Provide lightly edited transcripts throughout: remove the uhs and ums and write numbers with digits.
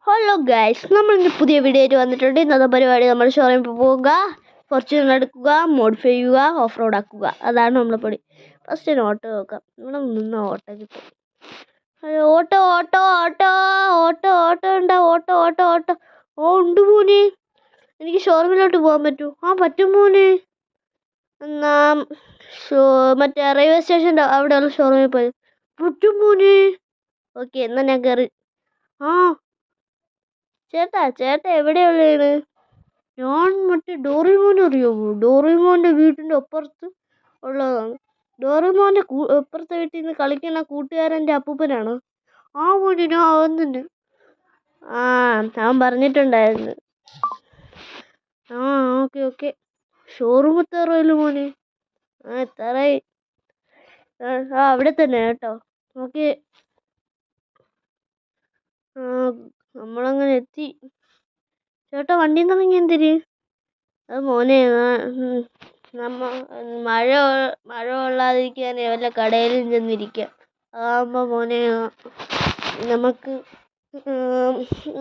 Hello guys, നമ്മൾ ഇന്ന് പുതിയ വീഡിയോ ആയിട്ട് വന്നിട്ടുണ്ട്. ഇന്നത്തെ പരിപാടി നമ്മൾ ഷോറൂമിൽ പോവുക, ഫോർച്യൂണർ എടുക്കുക, മോഡിഫൈ ചെയ്യുക, ഓഫ് റോഡ് ആക്കുക. അതാണ് നമ്മളെ പണി. ഫസ്റ്റ് ഒരു ഓട്ടോ നോക്കാം. ഇവിടെ നിന്ന് ഓട്ടോ കിട്ടും. Auto auto auto auto auto ഉണ്ടോ? ഓട്ടോ ഓട്ടോ ഓട്ടോ ഓ ഉണ്ട് മോനെ. എനിക്ക് ഷോറൂമിലോട്ട് പോകാൻ പറ്റൂ? പറ്റും മോനെ. എന്നാ മറ്റേ റെയിൽവേ സ്റ്റേഷൻ്റെ അവിടെയുള്ള ഷോറൂമിൽ പോയി പറ്റും മോനെ. ഓക്കെ, എന്നാൽ ഞാൻ കയറി. ചേട്ടാ എവിടെയുള്ളതാണ്? ഞാൻ മറ്റേ ഡോറിമോൻ അറിയാമോ? ഡോറിമോൻ്റെ വീട്ടിൻ്റെ അപ്പുറത്ത് ഉള്ളതാണ്. ഡോറിമോൻ്റെ അപ്പുറത്തെ വീട്ടിൽ നിന്ന് കളിക്കുന്ന കൂട്ടുകാരൻ്റെ അപ്പൂപ്പനാണ്. മോനെ ഞാൻ അവൻ തന്നെ. അവൻ പറഞ്ഞിട്ടുണ്ടായിരുന്നു. ഓക്കെ ഷോറൂം എത്താറായല്ലോ മോനെ. എത്താറായി. അവിടെ തന്നെ കേട്ടോ. ഓക്കെ, നമ്മളങ്ങനെ എത്തി. ചേട്ടാ വണ്ടിയിൽ നിന്ന് ഇറങ്ങി എന്തിന്? അത് മോനെ, മഴ കൊള്ളാതിരിക്കാൻ വല്ല കടയിലും ചെന്നിരിക്കാം. അതാകുമ്പോൾ മോനെ നമുക്ക്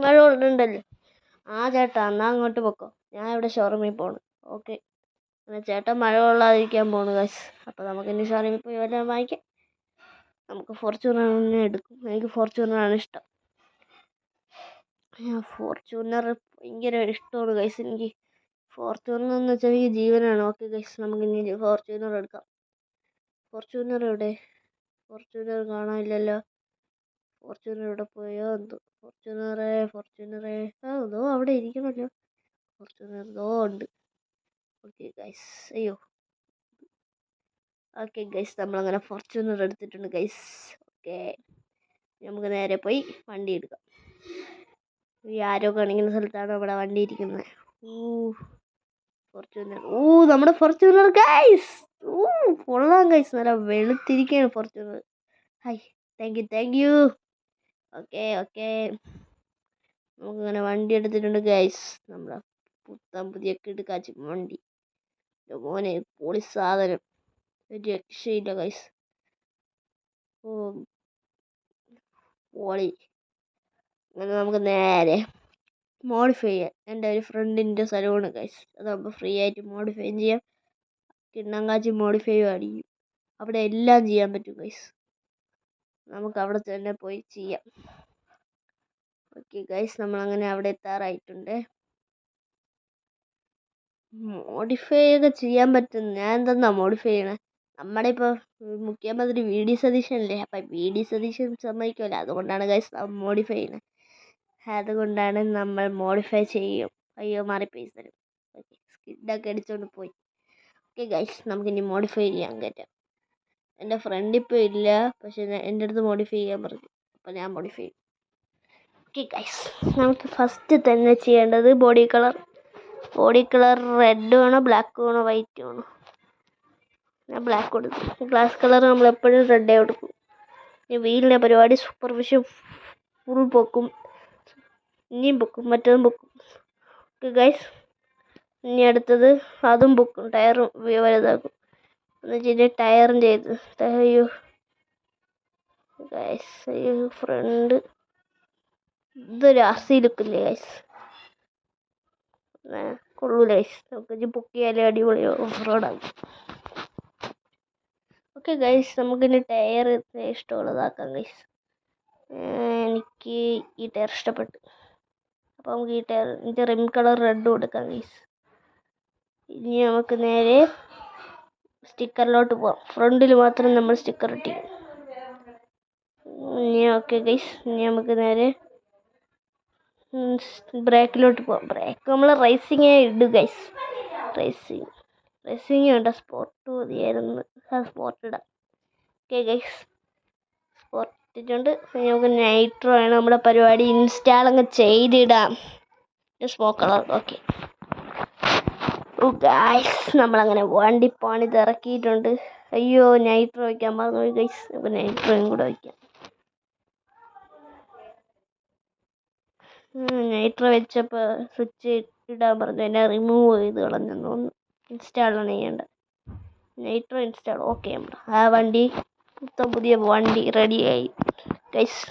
മഴ കൊള്ളണ്ടല്ലോ. ചേട്ടാ എന്നാൽ അങ്ങോട്ട് പൊക്കോ, ഞാൻ ഇവിടെ ഷോറൂമിൽ പോകണം. ഓക്കെ, എന്നാൽ ചേട്ടൻ മഴ കൊള്ളാതിരിക്കാൻ പോണു ഗൈസ്. അപ്പോൾ നമുക്ക് ഇനി ഷോറൂമിൽ പോയി വല്ലതും വാങ്ങിക്കാം. നമുക്ക് ഫോർച്യൂണർ എടുക്കും. എനിക്ക് ഫോർച്യൂണറാണ് ഇഷ്ടം. ഫോർച്യൂണർ ഭയങ്കര ഇഷ്ടമാണ് ഗൈസ്. എനിക്ക് ഫോർച്യൂണർ എന്ന് വെച്ചാൽ എനിക്ക് ജീവനാണ്. ഓക്കെ ഗൈസ്, നമുക്ക് ഇനി ഫോർച്യൂണർ എടുക്കാം. ഫോർച്യൂണർ എവിടെ? ഫോർച്യൂണർ കാണാനില്ലല്ലോ. ഫോർച്യൂണർ എവിടെ പോയോ എന്തോ? ഫോർച്യൂണറെ അതോ അവിടെ ഇരിക്കണമല്ലോ. ഫോർച്യൂണർ ഉണ്ട്. ഓക്കെ ഗൈസ്, ഓക്കെ ഗൈസ്, നമ്മളങ്ങനെ ഫോർച്യൂണർ എടുത്തിട്ടുണ്ട് ഗൈസ്. ഓക്കെ, നമുക്ക് നേരെ പോയി വണ്ടി എടുക്കാം. ഈ ആരോ കാണിക്കുന്ന സ്ഥലത്താണ് നമ്മുടെ വണ്ടി ഇരിക്കുന്നത്. ഫോർച്യൂണർ. നമ്മുടെ ഫോർച്യൂണർ ഗൈസ്. കൊള്ളാം ഗൈസ്, നല്ല വെളുത്തിരിക്കുകയാണ് ഫോർച്യൂണർ. Thank you. ഓക്കെ നമുക്കിങ്ങനെ വണ്ടി എടുത്തിട്ടുണ്ട് ഗൈസ്. നമ്മുടെ പുതിയ കിടുക്കാച്ചി വണ്ടി. മോനെ പൊളി സാധനം, ഒരു രക്ഷയില്ല ഗൈസ്. പൊളി. അങ്ങനെ നമുക്ക് നേരെ മോഡിഫൈ ചെയ്യാം. എൻ്റെ ഒരു ഫ്രണ്ടിൻ്റെ സലൂണ് ഗൈസ്. അതാകുമ്പോൾ ഫ്രീ ആയിട്ട് മോഡിഫൈ ചെയ്യാം. കിണ്ണങ്കാച്ചി മോഡിഫൈ അടിക്കും. അവിടെ എല്ലാം ചെയ്യാൻ പറ്റും ഗൈസ്. നമുക്ക് അവിടെ തന്നെ പോയി ചെയ്യാം. ഓക്കെ ഗൈസ്, നമ്മളങ്ങനെ അവിടെ എത്താറായിട്ടുണ്ട്. മോഡിഫൈ ഒക്കെ ചെയ്യാൻ പറ്റും. ഞാൻ എന്താ മോഡിഫൈ ചെയ്യണേ? നമ്മുടെ ഇപ്പോൾ മുഖ്യമന്ത്രി VD സതീശനല്ലേ. അപ്പം VD സതീശൻ സമ്മതിക്കുമല്ലോ. അതുകൊണ്ടാണ് ഗൈസ് മോഡിഫൈ ചെയ്യണേ. അതുകൊണ്ടാണ് നമ്മൾ മോഡിഫൈ ചെയ്യും. മാറിപ്പോയി സ്ഥലം. ഓക്കെ, സ്കിഡൊക്കെ അടിച്ചുകൊണ്ട് പോയി. ഓക്കെ ഗൈസ്, നമുക്കിനി മോഡിഫൈ ചെയ്യാൻ കയറ്റാം. എൻ്റെ ഫ്രണ്ട് ഇപ്പോൾ ഇല്ല, പക്ഷെ എൻ്റെ അടുത്ത് മോഡിഫൈ ചെയ്യാൻ പറഞ്ഞു. അപ്പോൾ ഞാൻ മോഡിഫൈ ചെയ്യും. ഓക്കെ ഗൈസ്, നമുക്ക് ഫസ്റ്റ് തന്നെ ചെയ്യേണ്ടത് ബോഡി കളർ റെഡ് വേണോ, ബ്ലാക്ക് വേണോ, വൈറ്റ് വേണോ? ഞാൻ ബ്ലാക്ക് കൊടുക്കും. ഗ്ലാസ് കളർ നമ്മളെപ്പോഴും റെഡേ കൊടുക്കും. ഇനി വീലിൻ്റെ പരിപാടി സൂപ്പർവിഷൻ ഫുൾ പൊക്കും. ഇനിയും പൊക്കും, മറ്റതും പൊക്കും. ഓക്കെ ഗൈസ്, ഇനി അടുത്തത് അതും പൊക്കും. ടയറും വലുതാക്കും. എന്നുവെച്ചാൽ ടയറും ചെയ്ത് ഫ്രണ്ട് ഇതൊരു അസി ലുക്കില്ലേ ഗൈസ്. കൊള്ളൂല ഗൈസ്. നമുക്ക് പൊക്കിയാലേ അടിപൊളി ഓഫ് റോഡാകും. ഓക്കെ ഗൈസ്, നമുക്കിനി ടയർ ഇഷ്ടമുള്ളതാക്കാം ഗൈസ്. എനിക്ക് ഈ ടയർ ഇഷ്ടപ്പെട്ടു. അപ്പോൾ നമുക്ക് ഈ ടയർ, ഇതിൻ്റെ റിം കളർ റെഡ് കൊടുക്കാം ഗൈസ്. ഇനി നമുക്ക് നേരെ സ്റ്റിക്കറിലോട്ട് പോവാം. ഫ്രണ്ടിൽ മാത്രം നമ്മൾ സ്റ്റിക്കർ ഇട്ടിക്കും. ഓക്കെ ഗൈസ്, ഇനി നമുക്ക് നേരെ ബ്രേക്കിലോട്ട് പോവാം. ബ്രേക്ക് നമ്മൾ റേസിങ്ങേ ഇടും ഗൈസ്. റേസിങ് വേണ്ട, സ്പോർട്ട് മതിയായിരുന്നു. സ്പോർട്ട് ഇടാം. ഓക്കെ ഗൈസ്, സ്പോർട്ട് ഇട്ടിട്ടുണ്ട്. നമുക്ക് നൈട്രോ ആണ് നമ്മുടെ പരിപാടി. ഇൻസ്റ്റാൾ അങ്ങ് ചെയ്തിടാം. Smoke colour. ഓക്കെ ഗൈസ്, നമ്മളങ്ങനെ വണ്ടി പണിത് ഇറക്കിയിട്ടുണ്ട്. നൈട്രോ വയ്ക്കാൻ മറന്നുപോയി ഗൈസ്. നമുക്ക് നൈട്രോയും കൂടെ വയ്ക്കാം. നൈട്രോ വെച്ചപ്പോൾ സ്വിച്ച് ഇടാൻ പറഞ്ഞു. എന്നെ റിമൂവ് ചെയ്ത് കളഞ്ഞെന്ന് തോന്നുന്നു. ഇൻസ്റ്റാളാണ് ചെയ്യേണ്ടത്. Nitro install. ഓക്കെ, നമ്മുടെ വണ്ടി പുതിയ വണ്ടി റെഡിയായി ഗൈസ്.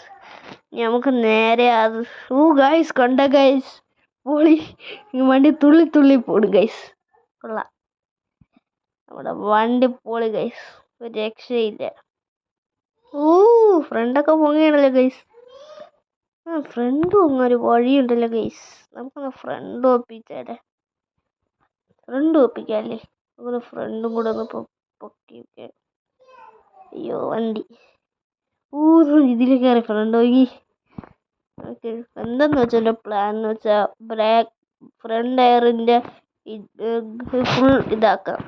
നമുക്ക് നേരെ അത് ഗൈസ് കണ്ട ഗൈസ് പൊളി വണ്ടി തുള്ളി തുള്ളി പോടും ഗൈസ്. കൊള്ളാം, നമ്മുടെ വണ്ടി പൊളി ഗൈസ്, ഒരു രക്ഷയില്ല. ഫ്രണ്ടൊക്കെ പൊങ്ങിയാണല്ലോ ഗൈസ്. ഫ്രണ്ട് പൊങ്ങൊരു വഴിയുണ്ടല്ലോ ഗൈസ്. നമുക്കൊന്ന് ഫ്രണ്ട് ഒപ്പിച്ചാലേ, ഫ്രണ്ട് ഒപ്പിക്കാല്ലേ, നമുക്കൊന്ന് ഫ്രണ്ടും കൂടെ ഒന്ന് പൊക്കി വെക്കാം. അയ്യോ വണ്ടി ഇതിൽ കയറി ഫ്രണ്ട് ഒങ്ങി. ഓക്കെ, എന്തെന്ന് വെച്ചാൽ പ്ലാൻ എന്ന് വെച്ചാൽ ഫ്രണ്ട് ടയറിൻ്റെ ഫുൾ ഇതാക്കാം.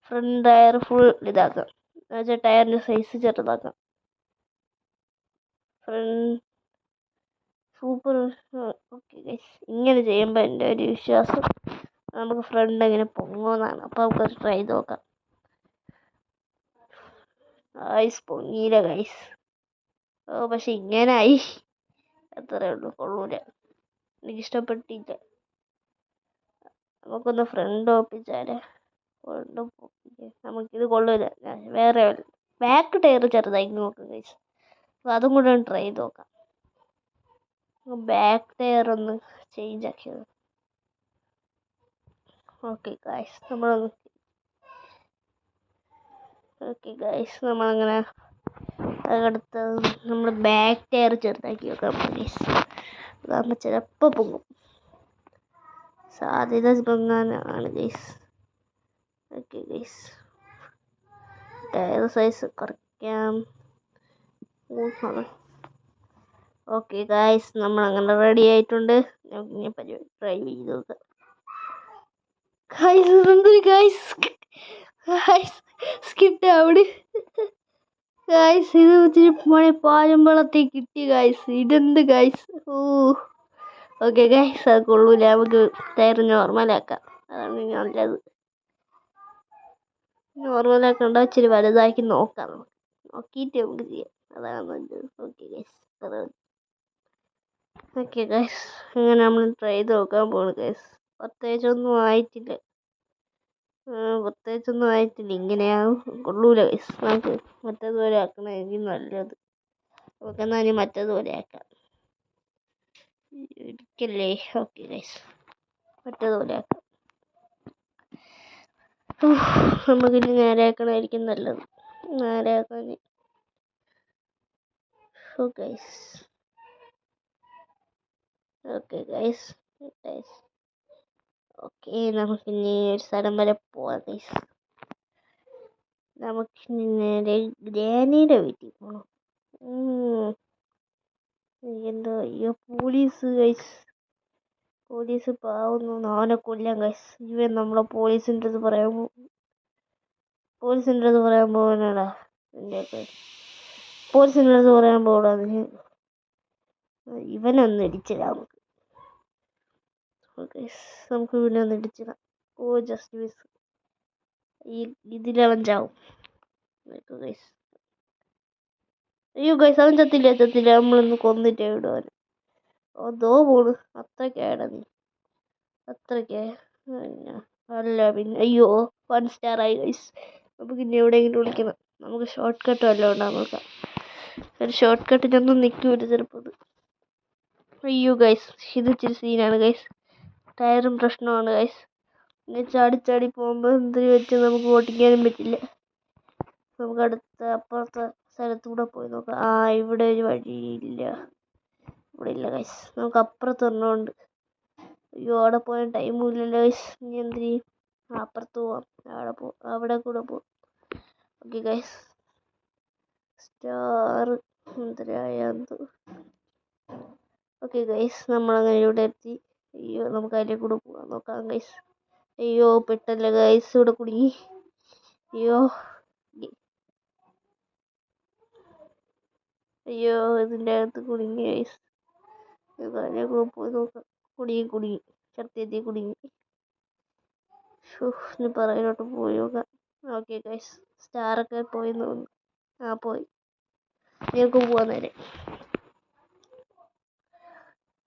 ഫ്രണ്ട് ടയർ ഫുൾ ഇതാക്കാം എന്ന് വെച്ചാൽ ടയറിൻ്റെ സൈസ് ചെറുതാക്കാം. Front super. ഓക്കെ ഗൈസ്, ഇങ്ങനെ ചെയ്യുമ്പോൾ എൻ്റെ ഒരു വിശ്വാസം നമുക്ക് ഫ്രണ്ട് എങ്ങനെ പൊങ്ങുമെന്നാണ്. അപ്പോൾ നമുക്കത് ട്രൈ ചെയ്ത് നോക്കാം. ഗൈസ് പൊങ്ങിയില്ല ഗൈസ്. പക്ഷെ ഇങ്ങനായി, അത്രേ ഉള്ളൂ, കൊള്ളൂല, എനിക്കിഷ്ടപ്പെട്ടില്ല. നമുക്കൊന്ന് ഫ്രണ്ട് ഒപ്പിച്ചാലേ, ഫ്രണ്ട് നമുക്കിത് കൊള്ളൂല. വേറെ ബാക്ക് ടയർ ചെറുതായി നോക്കാം ഗൈസ്. അപ്പോൾ അതും കൂടെ ഒന്ന് ട്രൈ ചെയ്ത് നോക്കാം. ബാക്ക് ടയർ ഒന്ന് ചേഞ്ച് ആക്കിയത്. ഓക്കെ ഗൈസ്, നമ്മളങ്ങനെ അടുത്ത് നമ്മൾ ബാക്ക് ടയർ ചെറുതാക്കി വെക്കാം ഗൈസ്. അതാകുമ്പോൾ ചിലപ്പോൾ പൊങ്ങും, സാധ്യത പൊങ്ങാനാണ് guys. Okay guys, tyre size കുറയ്ക്കാം. ഓക്കെ ഗൈസ്, നമ്മളങ്ങനെ റെഡി ആയിട്ടുണ്ട്. നമുക്ക് ഇനി പരിപാടി ട്രൈ ചെയ്ത് നോക്കാം. സ്കിറ്റ് അവിടെ ഗൈസ്, ഇത് ഇച്ചിരി മണി പാഴമ്പളത്തിൽ കിട്ടി ഗൈസ്. ഇതെന്ത് ഗൈസ്? ഓക്കെ ഗൈസ്, അത് കൊള്ളൂല. നമുക്ക് ടയർ നോർമലാക്കാം, അതാണ് നല്ലത്. നോർമലാക്കണ്ട, ഇച്ചിരി വലുതാക്കി നോക്കാം. നോക്കിയിട്ട് നമുക്ക് ചെയ്യാം, അതാണ് നല്ലത്. ഓക്കെ ഗൈസ്, അങ്ങനെ നമ്മൾ ട്രൈ ചെയ്ത് നോക്കാൻ പോകുന്നു ഗൈസ്. പ്രത്യേകിച്ചൊന്നും ആയിട്ടില്ല. ഇങ്ങനെയാവും, കൊള്ളൂല ഗൈസ്. നമുക്ക് മറ്റേതുപോലെ ആക്കണമെങ്കിൽ നല്ലത്. നമുക്കെന്നാൽ മറ്റേതുപോലെ ആക്കാം. ഇരിക്കല്ലേ. ഓക്കെ ഗൈസ്, മറ്റേതുപോലെ ആക്കാം. നമുക്കിനി നേരെ ആക്കണമായിരിക്കും നല്ലത്. നേരെ ആക്കാൻ ഓക്കെ ഗൈസ്. ഓക്കെ, നമുക്കിനി ഒരു സ്ഥലം വരെ പോവാം ഗൈസ്. നമുക്കിനി നേരെ ഗ്രാനിയുടെ വീട്ടിൽ പോകണം. എന്തോ അയ്യോ, പോലീസ് പാവുന്നു, അവനെ കൊല്ലാൻ ഗൈസ്. ഇവൻ നമ്മളെ പോലീസിൻ്റെ അടുത്ത് പറയാൻ പോകാനാടാ. പോലീസിൻ്റെ അടുത്ത് പറയാൻ പോകടാ. ഇവനൊന്ന് ഇടിച്ചിടാം നമുക്ക് ഇവനൊന്ന് ഇടിച്ചിടാം. Just miss. ഇതിലവൻ ചാവും. അയ്യോ ഗൈസ്, അവൻ ചത്തില്ല. നമ്മളൊന്ന് കൊന്നിട്ടേ വിടുവാൻ. അതോ പോണ്, അത്രയ്ക്കായടാ നീ, അത്രയ്ക്ക് അല്ല പിന്നെ. അയ്യോ, 1 സ്റ്റാർ ആയി ഗൈസ്. നമുക്ക് ഇനി എവിടെയെങ്കിലും വിളിക്കണം. നമുക്ക് ഷോർട്ട് കട്ട് വല്ലതും ഉണ്ടാകും നോക്കാം. ഒരു ഷോർട്ട് കട്ടിനൊന്നും നിൽക്കൂല ചിലപ്പോൾ. അയ്യോ ഗൈസ്, ഇത് ഇച്ചിരി സീനാണ് ഗൈസ്. ടയറും പ്രശ്നമാണ് ഗൈസ്. ഇങ്ങനെ ചാടി പോകുമ്പോൾ എന്തിനു വെച്ച് നമുക്ക് ഓട്ടിക്കാനും പറ്റില്ല. നമുക്ക് അപ്പുറത്തെ സ്ഥലത്തൂടെ പോയി നോക്കാം. ഇവിടെ ഒരു വഴിയില്ല. ഇവിടെ ഇല്ല ഗൈസ്. നമുക്ക് അപ്പുറത്ത് ഒരെണ്ണമുണ്ട്. അയ്യോ, അവിടെ പോയാൽ ടൈമും ഇല്ലല്ലോ ഗൈസ്. ഇനി എന്തിന് അപ്പുറത്ത് പോവാം. അവിടെ കൂടെ പോവാം. ഓക്കെ ഗൈസ്, സ്റ്റാർ എന്തരായത്. ഓക്കെ ഗൈസ്, നമ്മളങ്ങനെ ഇവിടെ എത്തി. അയ്യോ, നമുക്ക് അതിലെ കൂടെ പോകാൻ നോക്കാം ഗൈസ്. അയ്യോ പെട്ടല്ല ഗൈസ്, ഇവിടെ കുടുങ്ങി. അയ്യോ ഇതിൻ്റെ അകത്ത് കുടുങ്ങി ഗൈസ്. അതിലെ കൂടെ പോയി നോക്കാം. കുടുങ്ങി സത്യത്തിൽ കുടുങ്ങി. ഇനി പറയിലോട്ട് പോയി നോക്കാം. ഓക്കെ ഗൈസ്, സ്റ്റാറൊക്കെ പോയി തോന്നുന്നു. പോയി. ഞങ്ങൾക്ക് പോവാൻ നേരെ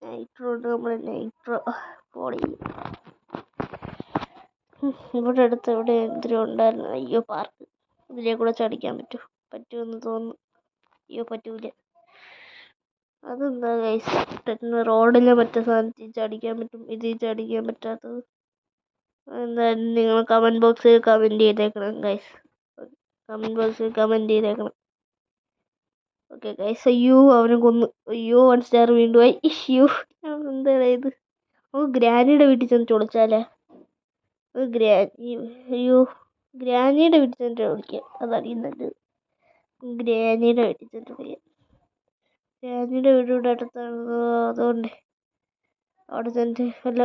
നൈട്രോ ഉണ്ട്. നമ്മൾ നൈട്രോ പോളി ഇവിടെ അടുത്ത് എവിടെ എന്തിനും ഉണ്ടായിരുന്നു. അയ്യോ പാർക്ക്, ഇതിലേ കൂടെ ചടിക്കാൻ പറ്റുമെന്ന് തോന്നുന്നു. അയ്യോ പറ്റൂല. അതെന്താ ഗൈസ് പെട്ടെന്ന് റോഡിലെ മറ്റേ സാധനത്തിൽ ചടിക്കാൻ പറ്റും ഇതിൽ ചടിക്കാൻ പറ്റാത്തത്? എന്തായാലും നിങ്ങൾ കമൻറ്റ് ബോക്സിൽ കമൻറ്റ് ചെയ്തേക്കണം ഗൈസ്. കമൻറ്റ് ബോക്സിൽ കമൻറ്റ് ചെയ്തേക്കണം. Okay guys. അയ്യോ അവനെ കൊന്നു. അയ്യോ 1 സ്റ്റാർ വീണ്ടും ആയി. അയ്യോ എന്താണ് ഇത്? ഗ്രാനിയുടെ വീട്ടിൽ ചെന്ന് ചൊളിച്ചാലേ? അയ്യോ ഗ്രാനിയുടെ വീട്ടിൽ ചെന്നിട്ട് വിളിക്കാം. അതാണ് നല്ലത്. ഗ്രാനിയുടെ വീട്ടിൽ ചെന്നിട്ട് വിളിക്കാം. ഗ്രാനിയുടെ വീടിവിടെ അടുത്താണ്. അതുകൊണ്ട് അവിടെ ചെന്നിട്ട് വല്ല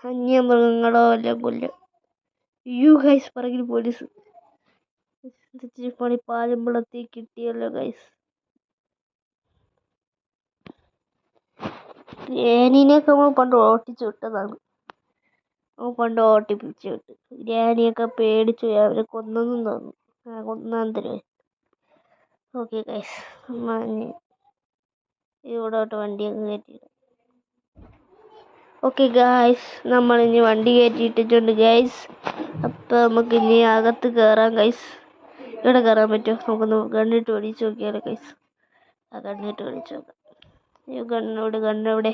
അന്യമൃഗങ്ങളോ വല്ല കൊല്ലും. അയ്യോ ഗൈസ് പറകിൽ പോലീസ്. പണി പാലുമ്പളത്തേക്ക് കിട്ടിയല്ലോ ഗൈസ്. ഗ്രാനിനെയൊക്കെ നമ്മൾ പണ്ട് ഓട്ടിച്ചു വിട്ടതാണ്. പണ്ട് ഓട്ടിപ്പിച്ചു വിട്ട് ഗ്രാനിയൊക്കെ പേടിച്ചു പോയി. അവരെ കൊന്നെന്നും തോന്നുന്നു. കൊന്നാന്തരം. ഓക്കെ ഗൈസ് ഇവിടോട്ട് വണ്ടിയൊക്കെ കയറ്റിയിടും. ഓക്കെ ഗൈസ് നമ്മളിനി വണ്ടി കയറ്റിയിട്ടിട്ടുണ്ട് ഗൈസ്. അപ്പം നമുക്ക് ഇനി അകത്ത് കയറാം ഗൈസ്. ഇവിടെ കയറാൻ പറ്റുമോ? നമുക്കൊന്ന് ഗണ്ണിട്ട് ഓടിച്ച് നോക്കിയാലോ ഗൈസ്. ഗണ്ണിട്ട് ഓടിച്ച് നോക്കാം. ഈ ഗണ്ണെവിടെ?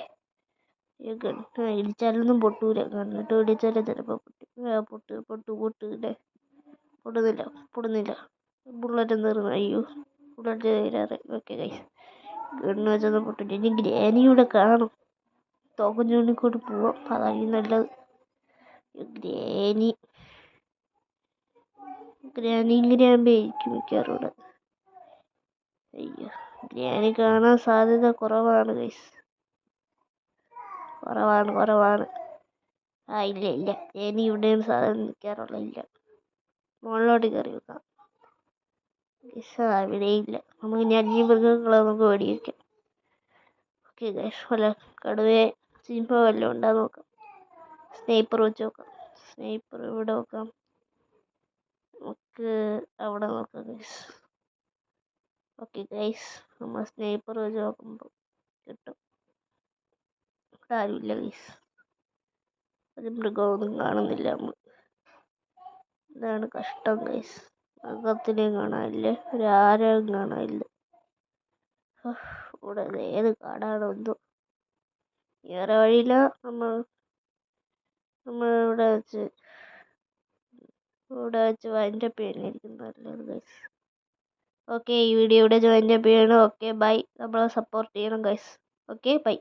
ഈ ഗണ്ണ് ഇടിച്ചാലൊന്നും പൊട്ടൂല. ഗണ്ണിട്ട് ഓടിച്ചാലേ ചിലപ്പോൾ പൊട്ടില്ലേ? പൊടുന്നില്ല. ബുള്ളറ്റ് തീർന്നു. അയ്യോ ബുള്ളറ്റ് തീരാറ്. ഓക്കെ ഗൈസ് ഗണ്ണ് വെച്ചൊന്നും പൊട്ടില്ല. ഇനി ഗ്രാനിയുടെ കാണും. തോക്കും ചൂണ്ടിക്കൊണ്ട് പോവാം. അതാണ് നല്ലത്. ഗ്രാനിയാകുമ്പോഴേക്കും മിക്കവാറും ഇവിടെ. അയ്യോ ഗ്രാനി കാണാൻ സാധ്യത കുറവാണ് ഗൈസ്. കുറവാണ്. ഇല്ല ഗ്രാനി ഇവിടെയും സാധനം നിൽക്കാറുള്ള ഇല്ല. മുകളിലോട്ട് കയറി വെക്കാം. ഇവിടെയില്ല. നമുക്ക് ഇനി അന്യമൃഗങ്ങളെ നമുക്ക് വെടിവെക്കാം. ഓക്കെ ഗൈസ് വല്ല കടുവയെ സിംഹം വല്ലതും ഉണ്ടാ നോക്കാം. സ്നൈപ്പർ വെച്ച് നോക്കാം. സ്നൈപ്പർ ഇവിടെ നോക്കാം. നമുക്ക് അവിടെ നോക്കാം ഗൈസ്. ഓക്കെ ഗൈസ് നമ്മൾ സ്നൈപ്പർ വെച്ച് നോക്കുമ്പോൾ കിട്ടും. ഇവിടെ ആരുമില്ല ഗൈസ്. ഒരു മൃഗമൊന്നും കാണുന്നില്ല നമ്മൾ. ഇതാണ് കഷ്ടം ഗൈസ്. മൃഗത്തിനെയും കാണാനില്ല. ഒരാരും കാണാനില്ല. ഇവിടെ ഏത് കാടാണോ എന്തോ. വേറെ വഴിയില്ല. നമ്മൾ ഇവിടെ വെച്ച് വൈൻഡപ്പ് ചെയ്യാനായിരിക്കും നല്ലത് ഗൈസ്. ഓക്കെ ഈ വീഡിയോ ഇവിടെ വൈൻഡപ്പ് ചെയ്യണം. Okay bye. നമ്മളെ സപ്പോർട്ട് ചെയ്യണം ഗൈസ്. Okay bye.